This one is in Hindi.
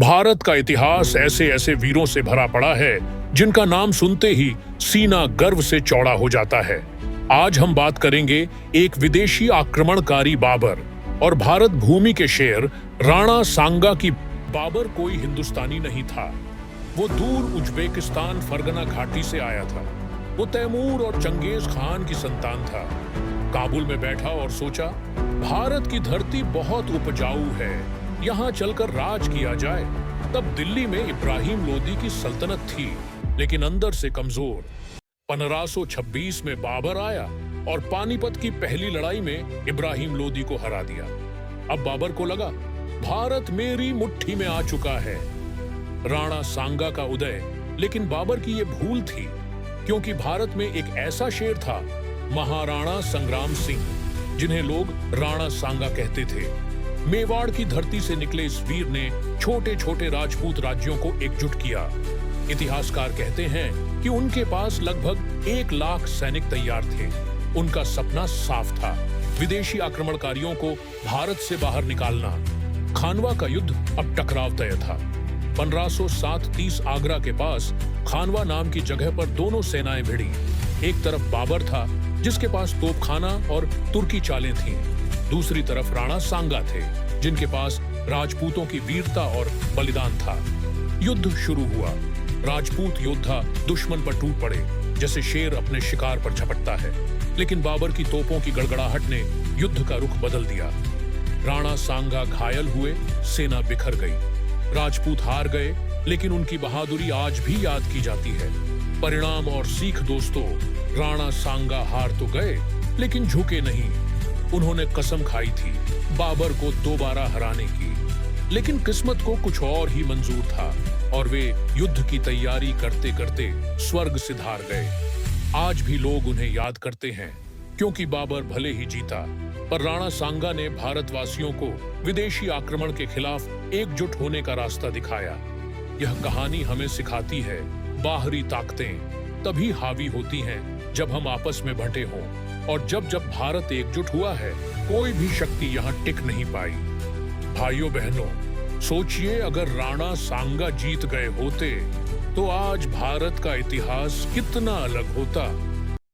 भारत का इतिहास ऐसे ऐसे वीरों से भरा पड़ा है जिनका नाम सुनते ही सीना गर्व से चौड़ा हो जाता है। आज हम बात करेंगे एक विदेशी आक्रमणकारी बाबर और भारत भूमि के शेर राणा सांगा की। बाबर कोई हिंदुस्तानी नहीं था, वो दूर उज्बेकिस्तान फरगना घाटी से आया था। वो तैमूर और चंगेज खान की संतान था। काबुल में बैठा और सोचा, भारत की धरती बहुत उपजाऊ है, यहाँ चलकर राज किया जाए। तब दिल्ली में इब्राहिम लोदी की सल्तनत थी, लेकिन अंदर से कमजोर। 1526 में बाबर आया और पानीपत की पहली लड़ाई में इब्राहिम लोदी को हरा दिया। अब बाबर को लगा, भारत मेरी मुट्ठी में आ चुका है। राणा सांगा का उदय, लेकिन बाबर की यह भूल थी, क्योंकि भारत में एक ऐसा शेर था, महाराणा संग्राम सिंह, जिन्हें लोग राणा सांगा कहते थे। मेवाड़ की धरती से निकले इस वीर ने छोटे छोटे राजपूत राज्यों को एकजुट किया। इतिहासकार कहते हैं कि उनके पास लगभग 1 लाख सैनिक तैयार थे। उनका सपना साफ था, विदेशी आक्रमणकारियों को भारत से बाहर निकालना। खानवा का युद्ध अब टकराव तय था। 1507-30 आगरा के पास खानवा नाम की जगह पर दोनों सेनाएं भिड़ी। एक तरफ बाबर था, जिसके पास तोपखाना और तुर्की चालें थीं। दूसरी तरफ राणा सांगा थे, जिनके पास राजपूतों की वीरता और बलिदान था। युद्ध शुरू हुआ। राजपूत योद्धा दुश्मन पर टूट पड़े, जैसे शेर अपने शिकार पर झपटता है। लेकिन बाबर की तोपों की गड़गड़ाहट ने युद्ध का रुख बदल दिया। राणा सांगा घायल हुए, सेना बिखर गई। राजपूत हार गए, लेकिन उनकी बहादुरी आज भी याद की जाती है। परिणाम और सीख दोस्तों, राणा सांगा हार तो गए, लेकिन झुके नहीं। उन्होंने कसम खाई थी बाबर को दोबारा हराने की, लेकिन किस्मत को कुछ और ही मंजूर था और वे युद्ध की तैयारी करते करते स्वर्ग सिधार गए। आज भी लोग उन्हें याद करते हैं, क्योंकि बाबर भले ही जीता, पर राणा सांगा ने भारतवासियों को विदेशी आक्रमण के खिलाफ एकजुट होने का रास्ता दिखाया। यह कहानी हमें सिखाती है, बाहरी ताकतें तभी हावी होती हैं जब हम आपस में बंटे हों, और जब जब भारत एकजुट हुआ है, कोई भी शक्ति यहाँ टिक नहीं पाई। भाइयों बहनों, सोचिए, अगर राणा सांगा जीत गए होते तो आज भारत का इतिहास कितना अलग होता।